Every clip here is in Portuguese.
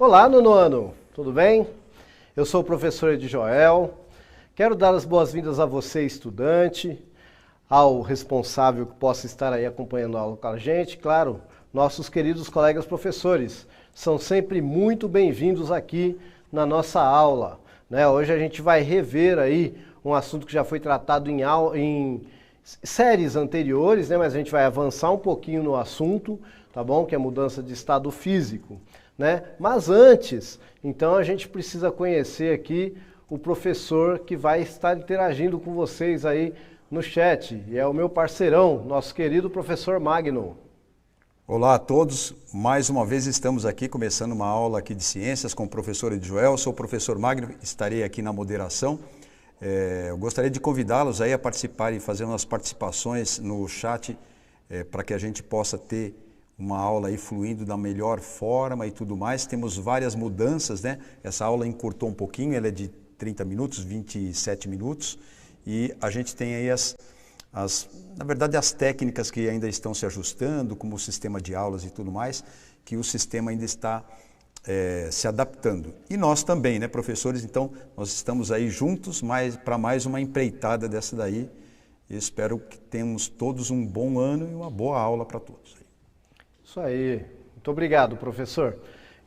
Olá, nono ano, tudo bem? Eu sou o professor Edjoel. Quero dar as boas-vindas a você, estudante, ao responsável que possa estar aí acompanhando a aula com a gente, claro, nossos queridos colegas professores. São sempre muito bem-vindos aqui na nossa aula, né? Hoje a gente vai rever aí um assunto que já foi tratado em séries anteriores, né? Mas a gente vai avançar um pouquinho no assunto, tá bom? Que é mudança de estado físico, né? Mas antes, então a gente precisa conhecer aqui o professor que vai estar interagindo com vocês aí no chat. E é o meu parceirão, nosso querido professor Magno. Olá a todos, mais uma vez estamos aqui começando uma aula aqui de ciências com o professor Edjoel. Sou o professor Magno, estarei aqui na moderação. Eu gostaria de convidá-los aí a participarem, fazer umas participações no chat para que a gente possa ter uma aula aí fluindo da melhor forma e tudo mais. Temos várias mudanças, né? Essa aula encurtou um pouquinho, ela é de 30 minutos, 27 minutos, e a gente tem aí na verdade as técnicas que ainda estão se ajustando, como o sistema de aulas e tudo mais, que o sistema ainda está se adaptando. E nós também, né, professores? Então, nós estamos aí juntos para mais uma empreitada dessa daí. E espero que tenhamos todos um bom ano e uma boa aula para todos. Isso aí. Muito obrigado, professor.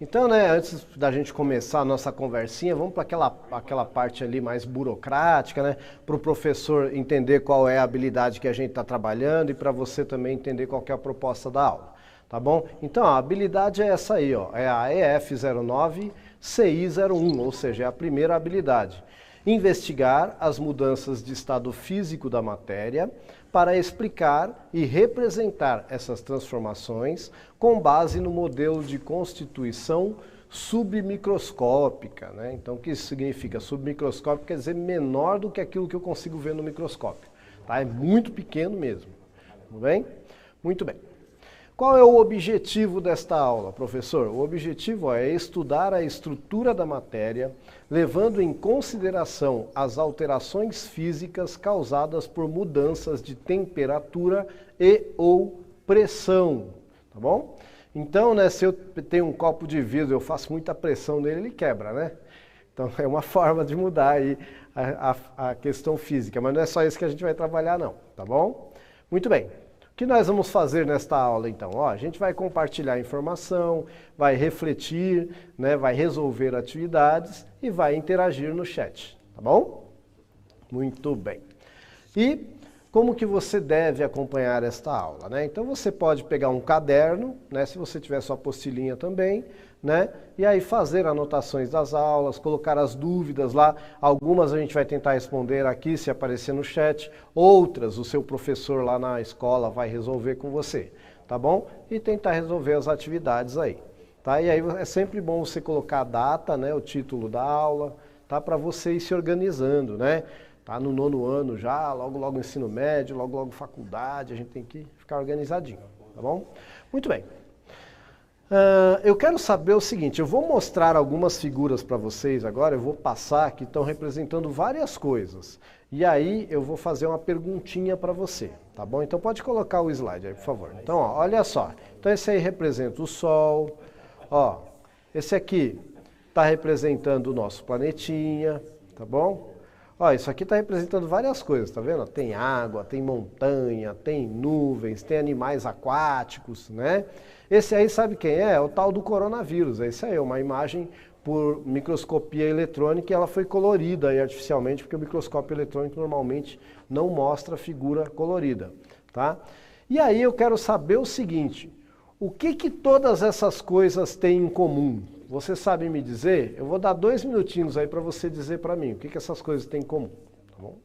Então, né, antes da gente começar a nossa conversinha, vamos para aquela parte ali mais burocrática, né? Para o professor entender qual é a habilidade que a gente está trabalhando e para você também entender qual que é a proposta da aula, tá bom? Então, a habilidade é essa aí, ó, é a EF09 CI01, ou seja, é a primeira habilidade. Investigar as mudanças de estado físico da matéria para explicar e representar essas transformações com base no modelo de constituição submicroscópica, né? Então, o que isso significa? Submicroscópico quer dizer menor do que aquilo que eu consigo ver no microscópio, tá? É muito pequeno mesmo, tudo bem? Muito bem. Qual é o objetivo desta aula, professor? O objetivo é estudar a estrutura da matéria, levando em consideração as alterações físicas causadas por mudanças de temperatura e ou pressão, tá bom? Então, né, se eu tenho um copo de vidro, eu faço muita pressão nele, ele quebra, né? Então, é uma forma de mudar aí a questão física, mas não é só isso que a gente vai trabalhar não, tá bom? Muito bem. O que nós vamos fazer nesta aula, então? Ó, a gente vai compartilhar informação, vai refletir, né, vai resolver atividades e vai interagir no chat, tá bom? Muito bem. E como que você deve acompanhar esta aula, né? Então você pode pegar um caderno, né, se você tiver sua apostilinha também, né? E aí fazer anotações das aulas, colocar as dúvidas lá. Algumas a gente vai tentar responder aqui se aparecer no chat, outras o seu professor lá na escola vai resolver com você, tá bom? E tentar resolver as atividades aí, tá? E aí é sempre bom você colocar a data, né, o título da aula, tá? Para você ir se organizando, né? Tá no nono ano já, logo ensino médio, logo faculdade, a gente tem que ficar organizadinho, tá bom? Muito bem. Eu quero saber o seguinte, eu vou mostrar algumas figuras para vocês agora, eu vou passar que estão representando várias coisas. E aí eu vou fazer uma perguntinha para você, tá bom? Então pode colocar o slide aí, por favor. Então, ó, olha só, então esse aí representa o Sol, ó, esse aqui está representando o nosso planetinha, tá bom? Ó, isso aqui está representando várias coisas, tá vendo? Tem água, tem montanha, tem nuvens, tem animais aquáticos, né? Esse aí sabe quem é? É o tal do coronavírus, é isso aí, uma imagem por microscopia eletrônica e ela foi colorida aí artificialmente, porque o microscópio eletrônico normalmente não mostra figura colorida, tá? E aí eu quero saber o seguinte, o que todas essas coisas têm em comum? Você sabe me dizer? Eu vou dar 2 minutinhos aí para você dizer para mim o que essas coisas têm em comum, tá bom?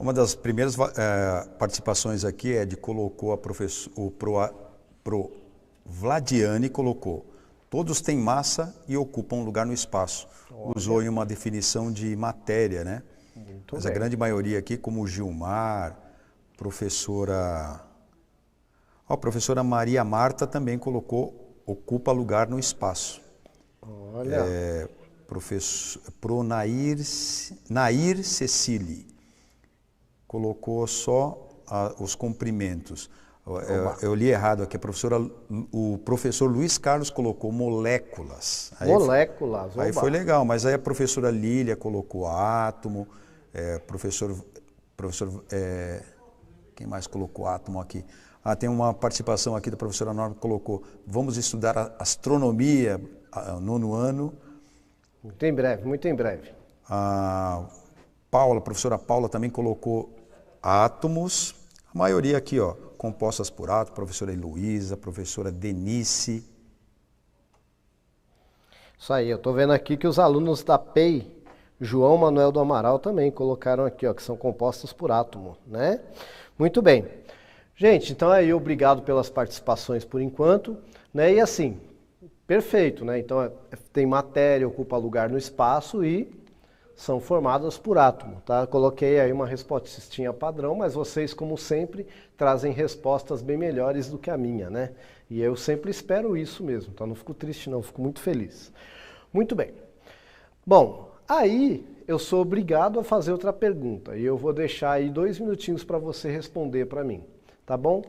Uma das primeiras participações aqui é de colocou pro Vladiane colocou: todos têm massa e ocupam um lugar no espaço. Olha. Usou em uma definição de matéria, né? Muito Mas bem. A grande maioria aqui, como Gilmar, professora Maria Marta também colocou: ocupa lugar no espaço. Olha. Nair Cecília colocou só os comprimentos. Eu li errado aqui, o professor Luiz Carlos colocou moléculas. Moléculas. Aí foi legal, mas aí a professora Lília colocou átomo, quem mais colocou átomo aqui? Tem uma participação aqui da professora Norma que colocou: vamos estudar astronomia, nono ano. Muito em breve, muito em breve. A professora Paula também colocou átomos, a maioria aqui, ó, compostas por átomos, professora Heloísa, professora Denise. Isso aí, eu estou vendo aqui que os alunos da PEI, João Manuel do Amaral, também colocaram aqui, ó, que são compostas por átomo, né? Muito bem. Gente, então aí, obrigado pelas participações por enquanto, né? E assim, perfeito, né? Então tem matéria, ocupa lugar no espaço e são formadas por átomo, tá? Coloquei aí uma respostinha padrão, mas vocês, como sempre, trazem respostas bem melhores do que a minha, né? E eu sempre espero isso mesmo, tá? Não fico triste não, fico muito feliz. Muito bem. Bom, aí eu sou obrigado a fazer outra pergunta e eu vou deixar aí 2 minutinhos para você responder para mim, tá bom?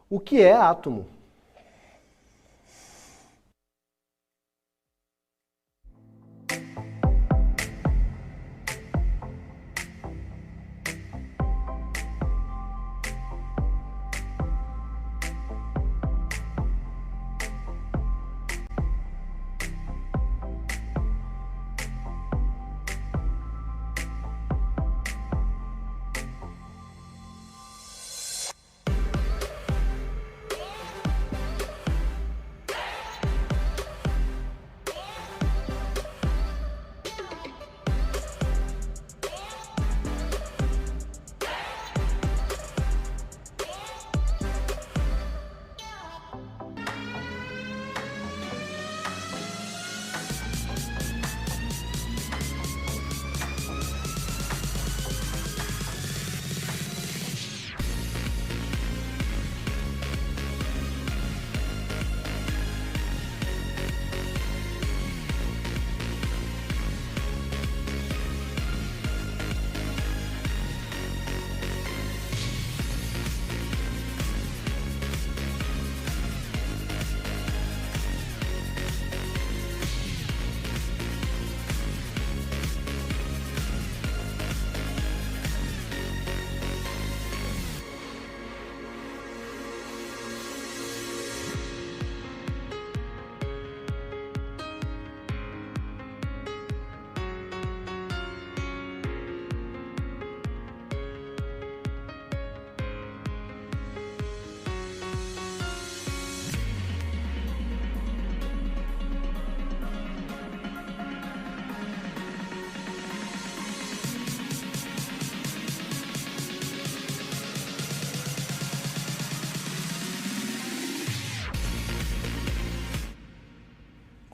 O que é átomo?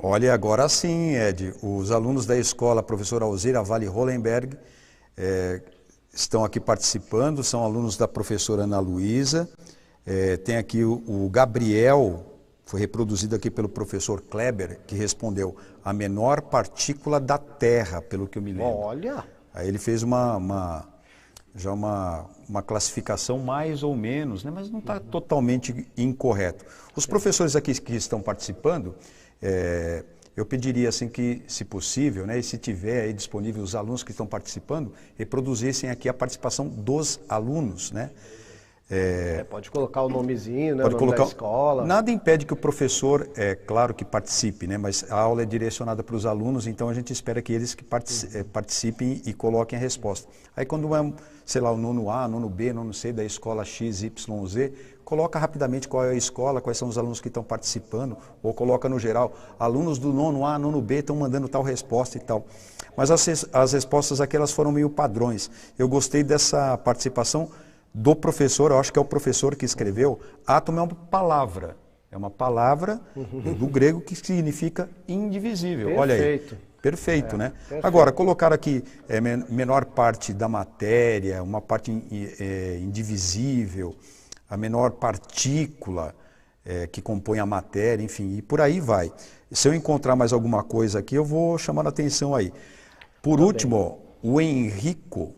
Olha, agora sim, Ed, os alunos da escola professora Alzira Vale Hollenberg estão aqui participando, são alunos da professora Ana Luísa, tem aqui o Gabriel, foi reproduzido aqui pelo professor Kleber, que respondeu: a menor partícula da Terra, pelo que eu me lembro. Olha! Aí ele fez uma classificação mais ou menos, né? Mas não está totalmente incorreto. Os professores aqui que estão participando, eu pediria assim que, se possível, né, e se tiver aí disponível os alunos que estão participando, reproduzissem aqui a participação dos alunos, né? Pode colocar o nomezinho, né, pode o nome colocar, da escola. Nada impede que o professor, claro que participe, né, mas a aula é direcionada para os alunos, então a gente espera que eles que participem e coloquem a resposta. Aí quando é, sei lá, o nono A, nono B, nono C da escola XYZ, coloca rapidamente qual é a escola, quais são os alunos que estão participando, ou coloca no geral: alunos do nono A, nono B estão mandando tal resposta e tal. Mas as respostas aqui elas foram meio padrões. Eu gostei dessa participação do professor, eu acho que é o professor que escreveu. Átomo é uma palavra. É uma palavra do grego que significa indivisível. Perfeito. Olha aí. Perfeito, né? Perfeito. Agora, colocar aqui menor parte da matéria, uma parte indivisível, a menor partícula que compõe a matéria, enfim, e por aí vai. Se eu encontrar mais alguma coisa aqui, eu vou chamar a atenção aí. Por último, o Henrico,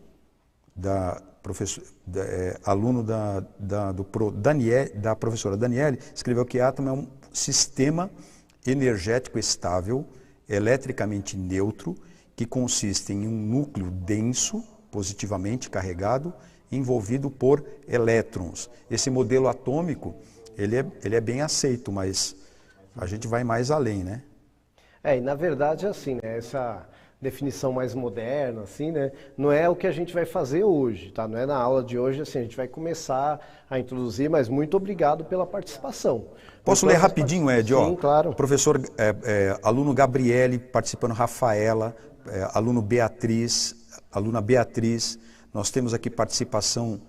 aluno da professora Daniele, escreveu que átomo é um sistema energético estável, eletricamente neutro, que consiste em um núcleo denso, positivamente carregado, envolvido por elétrons. Esse modelo atômico, ele é bem aceito, mas a gente vai mais além, né? E na verdade é assim, né? Essa definição mais moderna, assim, né? Não é o que a gente vai fazer hoje, tá? Não é na aula de hoje, assim, a gente vai começar a introduzir, mas muito obrigado pela participação. Posso ler rapidinho, Ed? Sim, claro. Professor, aluno Gabriele participando, Rafaela, aluna Beatriz, nós temos aqui participação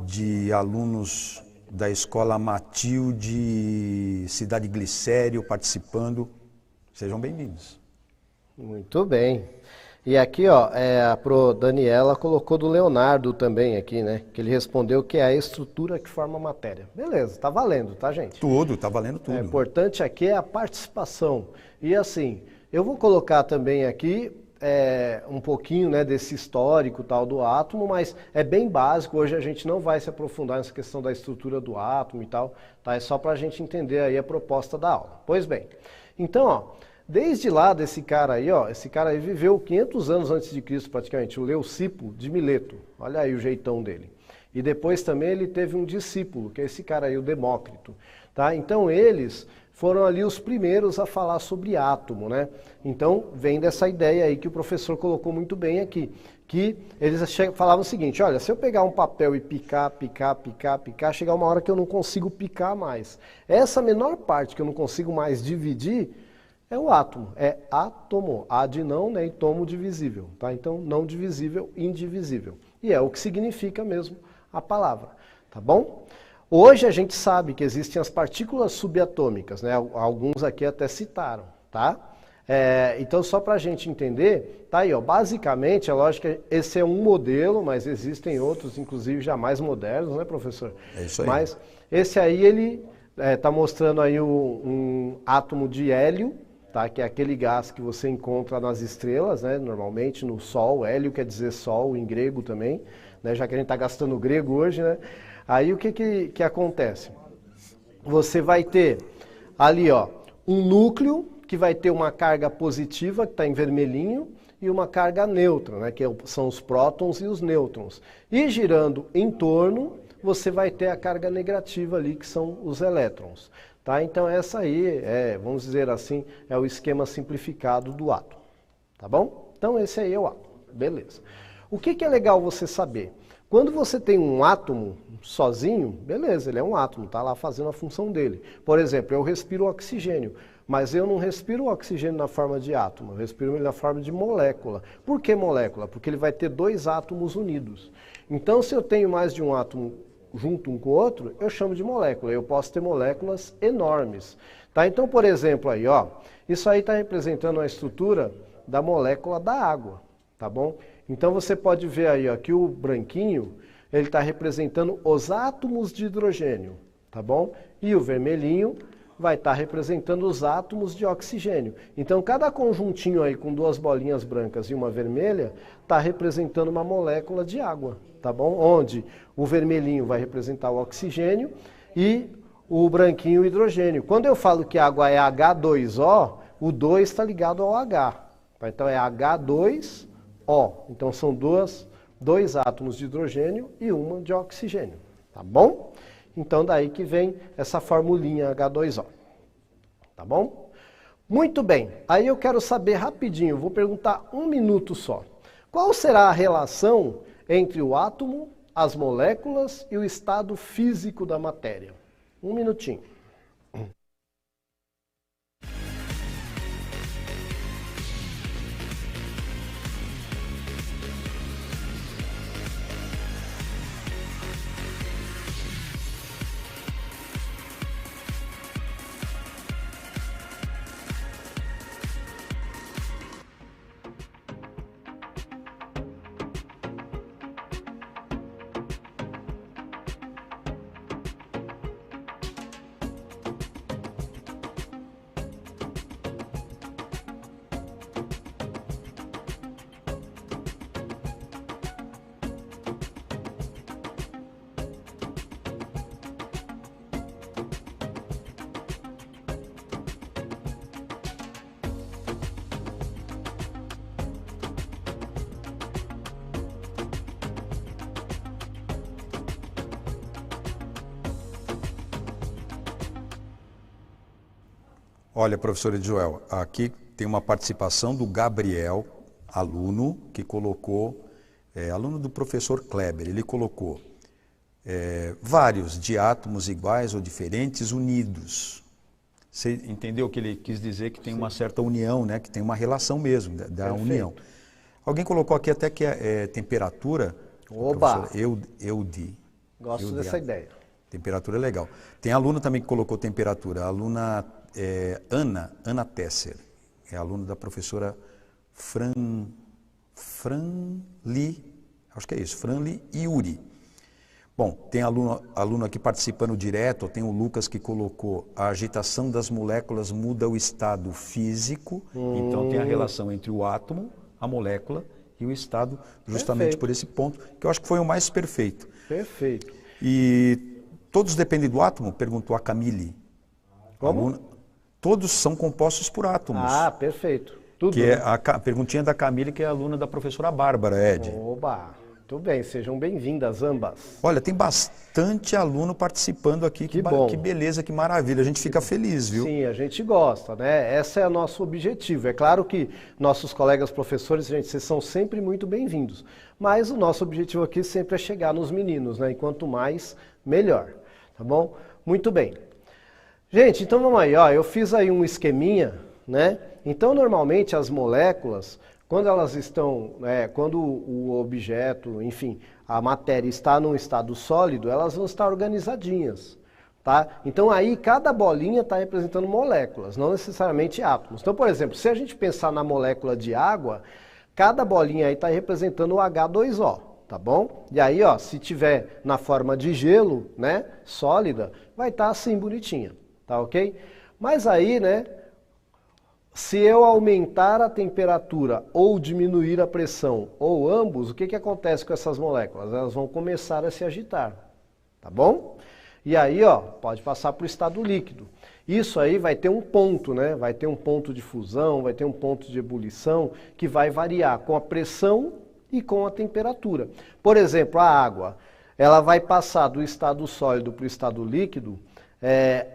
de alunos da Escola Matilde, Cidade Glicério, participando. Sejam bem-vindos. Muito bem. E aqui, ó, a pro Daniela colocou do Leonardo também aqui, né? Que ele respondeu que é a estrutura que forma a matéria. Beleza, tá valendo, tá, gente? Tudo, tá valendo tudo. O importante aqui é a participação. E assim, eu vou colocar também aqui um pouquinho, né, desse histórico tal do átomo, mas é bem básico. Hoje a gente não vai se aprofundar nessa questão da estrutura do átomo e tal, tá? É só para a gente entender aí a proposta da aula. Pois bem, então, ó, desde lá desse cara aí, ó, esse cara aí viveu 500 anos antes de Cristo praticamente, o Leucipo de Mileto. Olha aí o jeitão dele. E depois também ele teve um discípulo, que é esse cara aí, o Demócrito, tá? Então eles foram ali os primeiros a falar sobre átomo, né? Então vem dessa ideia aí que o professor colocou muito bem aqui, que eles falavam o seguinte: olha, se eu pegar um papel e picar, chegar uma hora que eu não consigo picar mais. Essa menor parte que eu não consigo mais dividir é o átomo, é átomo, A de não, né, e tomo divisível, tá? Então não divisível, indivisível. E é o que significa mesmo a palavra, tá bom? Hoje a gente sabe que existem as partículas subatômicas, né? Alguns aqui até citaram, tá? Então só para a gente entender, tá aí, ó, basicamente, é lógico que esse é um modelo, mas existem outros, inclusive já mais modernos, né, professor? É isso aí. Mas esse aí, ele está mostrando aí um átomo de hélio, tá? Que é aquele gás que você encontra nas estrelas, né? Normalmente no Sol. Hélio quer dizer Sol em grego também, né? Já que a gente está gastando grego hoje, né? Aí o que acontece? Você vai ter ali, ó, um núcleo que vai ter uma carga positiva, que está em vermelhinho, e uma carga neutra, né, que são os prótons e os nêutrons. E girando em torno, você vai ter a carga negativa ali, que são os elétrons. Tá? Então essa aí, vamos dizer assim, é o esquema simplificado do átomo. Tá bom? Então esse aí é o átomo. Beleza. O que é legal você saber? Quando você tem um átomo sozinho, beleza, ele é um átomo, está lá fazendo a função dele. Por exemplo, eu respiro oxigênio, mas eu não respiro o oxigênio na forma de átomo, eu respiro ele na forma de molécula. Por que molécula? Porque ele vai ter dois átomos unidos. Então, se eu tenho mais de um átomo junto um com o outro, eu chamo de molécula. Eu posso ter moléculas enormes. Tá? Então, por exemplo, aí, ó, isso aí está representando a estrutura da molécula da água, tá bom? Então você pode ver aí, ó, que o branquinho, ele está representando os átomos de hidrogênio, tá bom? E o vermelhinho vai estar representando os átomos de oxigênio. Então cada conjuntinho aí com duas bolinhas brancas e uma vermelha está representando uma molécula de água, tá bom? Onde o vermelhinho vai representar o oxigênio e o branquinho o hidrogênio. Quando eu falo que a água é H2O, o 2 está ligado ao H. Então é H2O. Então são dois átomos de hidrogênio e uma de oxigênio, tá bom? Então daí que vem essa formulinha H2O, tá bom? Muito bem, aí eu quero saber rapidinho, vou perguntar um minuto só. Qual será a relação entre o átomo, as moléculas e o estado físico da matéria? Um minutinho. Olha, professor Joel, aqui tem uma participação do Gabriel, aluno, que colocou, aluno do professor Kleber, ele colocou vários diátomos iguais ou diferentes unidos. Você entendeu que ele quis dizer que tem uma certa união, né? Que tem uma relação mesmo da união. Alguém colocou aqui até que é temperatura. Oba! Eudi. Gosto dessa ideia. Temperatura é legal. Tem aluno também que colocou temperatura. A aluna Ana Tesser. É aluna da professora Franli, acho que é isso, Franli Yuri. Bom, tem aluno aqui participando direto, tem o Lucas que colocou a agitação das moléculas muda o estado físico, então tem a relação entre o átomo, a molécula e o estado, justamente por esse ponto, que eu acho que foi o mais perfeito. Perfeito. E todos dependem do átomo? Perguntou a Camille. Como? Todos são compostos por átomos. Ah, perfeito. Tudo. Que é a perguntinha da Camille, que é aluna da professora Bárbara, Ed. Oba! Muito bem, sejam bem-vindas ambas. Olha, tem bastante aluno participando aqui, que bom. Que beleza, que maravilha, a gente fica feliz, viu? Sim, a gente gosta, né? Esse é o nosso objetivo. É claro que nossos colegas professores, gente, vocês são sempre muito bem-vindos, mas o nosso objetivo aqui sempre é chegar nos meninos, né? E quanto mais, melhor, tá bom? Muito bem. Gente, então vamos aí, ó, eu fiz aí um esqueminha, né? Então, normalmente as moléculas, quando elas estão, quando o objeto, enfim, a matéria está num estado sólido, elas vão estar organizadinhas, tá? Então aí cada bolinha está representando moléculas, não necessariamente átomos. Então, por exemplo, se a gente pensar na molécula de água, cada bolinha aí está representando o H2O, tá bom? E aí, ó, se tiver na forma de gelo, né, sólida, vai estar assim bonitinha, tá ok? Mas aí, né, se eu aumentar a temperatura ou diminuir a pressão, ou ambos, o que acontece com essas moléculas? Elas vão começar a se agitar, tá bom? E aí, ó, pode passar para o estado líquido. Isso aí vai ter um ponto, né? Vai ter um ponto de fusão, vai ter um ponto de ebulição, que vai variar com a pressão e com a temperatura. Por exemplo, a água, ela vai passar do estado sólido para o estado líquido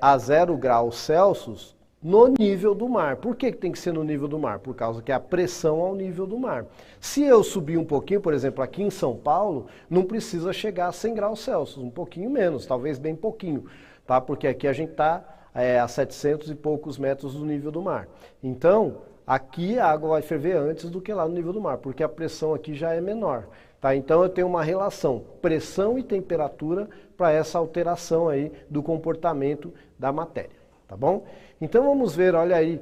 a 0 graus Celsius, no nível do mar. Por que tem que ser no nível do mar? Por causa que a pressão ao nível do mar. Se eu subir um pouquinho, por exemplo, aqui em São Paulo, não precisa chegar a 100 graus Celsius, um pouquinho menos, talvez bem pouquinho, tá? Porque aqui a gente está a 700 e poucos metros do nível do mar. Então, aqui a água vai ferver antes do que lá no nível do mar, porque a pressão aqui já é menor, tá? Então eu tenho uma relação pressão e temperatura para essa alteração aí do comportamento da matéria, tá bom? Então vamos ver, olha aí,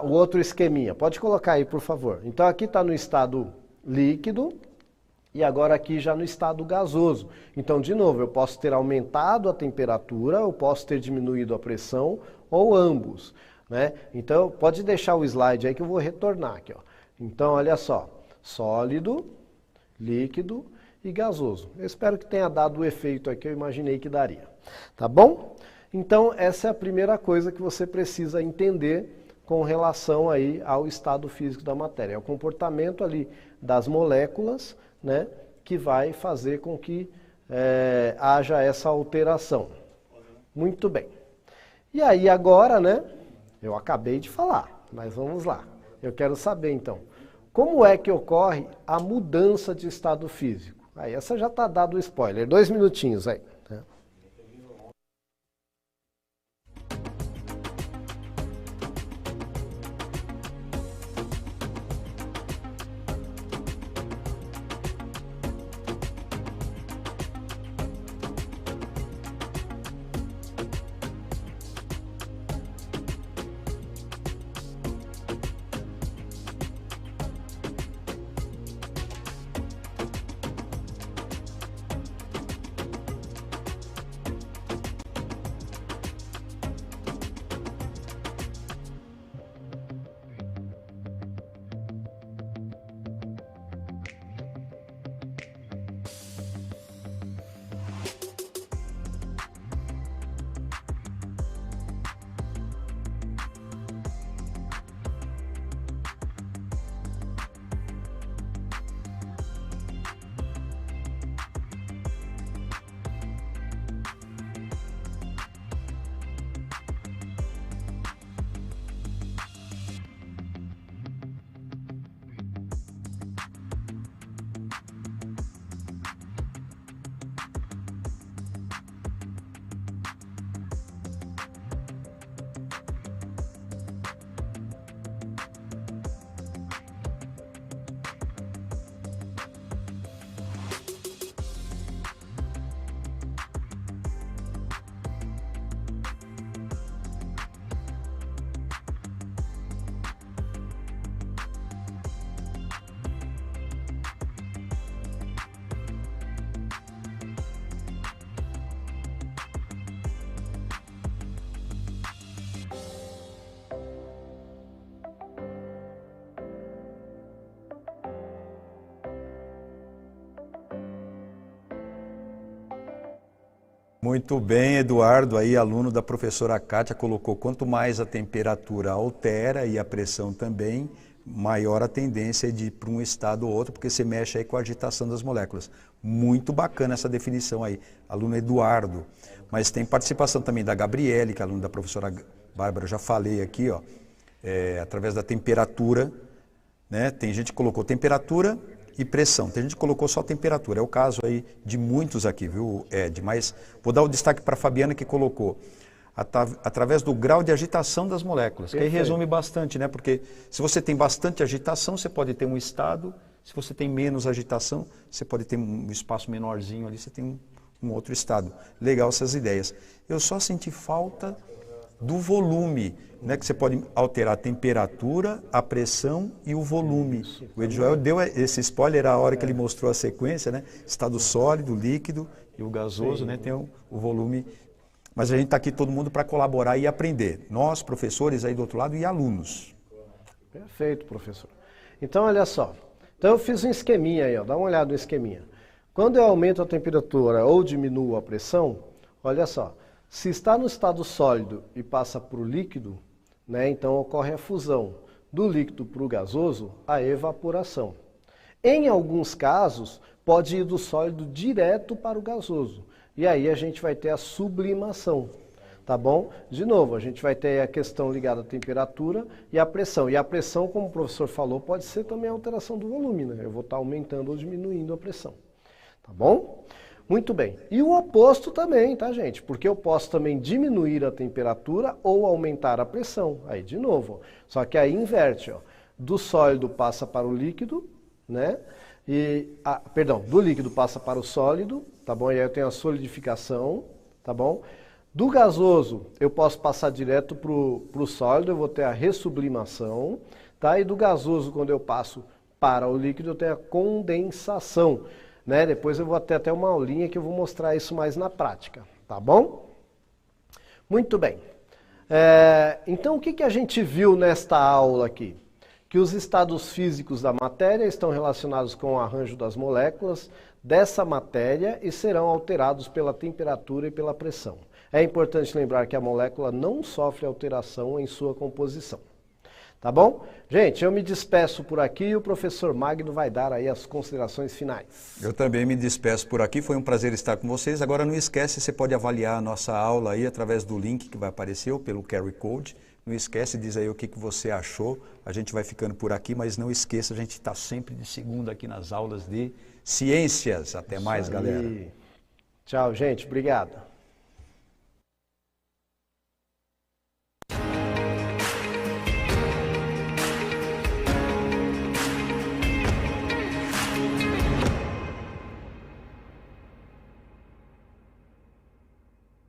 o outro esqueminha. Pode colocar aí, por favor. Então aqui está no estado líquido e agora aqui já no estado gasoso. Então, de novo, eu posso ter aumentado a temperatura, eu posso ter diminuído a pressão, ou ambos, né? Então, pode deixar o slide aí que eu vou retornar aqui, ó. Então, olha só, sólido, líquido e gasoso. Eu espero que tenha dado o efeito aqui que eu imaginei que daria. Tá bom? Então, essa é a primeira coisa que você precisa entender com relação aí ao estado físico da matéria. É o comportamento ali das moléculas, né, que vai fazer com que haja essa alteração. Muito bem. E aí agora, né, eu acabei de falar, mas vamos lá. Eu quero saber então, como é que ocorre a mudança de estado físico? Aí essa já está dado o spoiler, 2 minutinhos aí. Muito bem, Eduardo, aí aluno da professora Kátia colocou quanto mais a temperatura altera e a pressão também, maior a tendência de ir para um estado ou outro, porque você mexe aí com a agitação das moléculas. Muito bacana essa definição aí, aluno Eduardo. Mas tem participação também da Gabriele, que é aluna da professora Bárbara, eu já falei aqui, ó, através da temperatura, né? Tem gente que colocou temperatura e pressão. Tem gente que colocou só temperatura. É o caso aí de muitos aqui, viu, Ed? Mas vou dar o destaque para a Fabiana, que colocou através do grau de agitação das moléculas. Que aí resume bastante, né? Porque se você tem bastante agitação, você pode ter um estado. Se você tem menos agitação, você pode ter um espaço menorzinho ali, você tem um outro estado. Legal essas ideias. Eu só senti falta do volume, né, que você pode alterar a temperatura, a pressão e o volume. O Edjoel deu esse spoiler a hora que ele mostrou a sequência, né? Estado sólido, líquido e o gasoso, né, tem o volume. Mas a gente está aqui todo mundo para colaborar e aprender. Nós, professores aí do outro lado e alunos. Perfeito, professor. Então, olha só. Então, eu fiz um esqueminha aí, ó. Dá uma olhada no esqueminha. Quando eu aumento a temperatura ou diminuo a pressão, olha só. Se está no estado sólido e passa para o líquido, né, então ocorre a fusão do líquido para o gasoso, a evaporação. Em alguns casos, pode ir do sólido direto para o gasoso. E aí a gente vai ter a sublimação, tá bom? De novo, a gente vai ter a questão ligada à temperatura e à pressão. E a pressão, como o professor falou, pode ser também a alteração do volume, né? Eu vou estar aumentando ou diminuindo a pressão, tá bom? Muito bem. E o oposto também, tá, gente? Porque eu posso também diminuir a temperatura ou aumentar a pressão. Aí, de novo, ó. Só que aí inverte, ó. Do sólido passa para o líquido, né? Perdão, do líquido passa para o sólido, tá bom? E aí eu tenho a solidificação, tá bom? Do gasoso, eu posso passar direto para o sólido, eu vou ter a ressublimação, tá? E do gasoso, quando eu passo para o líquido, eu tenho a condensação. Né? Depois eu vou ter até uma aulinha que eu vou mostrar isso mais na prática, tá bom? Muito bem. Então o que a gente viu nesta aula aqui? Que os estados físicos da matéria estão relacionados com o arranjo das moléculas dessa matéria e serão alterados pela temperatura e pela pressão. É importante lembrar que a molécula não sofre alteração em sua composição. Tá bom? Gente, eu me despeço por aqui e o professor Magno vai dar aí as considerações finais. Eu também me despeço por aqui, foi um prazer estar com vocês. Agora não esquece, você pode avaliar a nossa aula aí através do link que vai aparecer ou pelo QR Code. Não esquece, diz aí o que você achou. A gente vai ficando por aqui, mas não esqueça, a gente está sempre de segunda aqui nas aulas de ciências. Até mais, galera. Tchau, gente. Obrigado.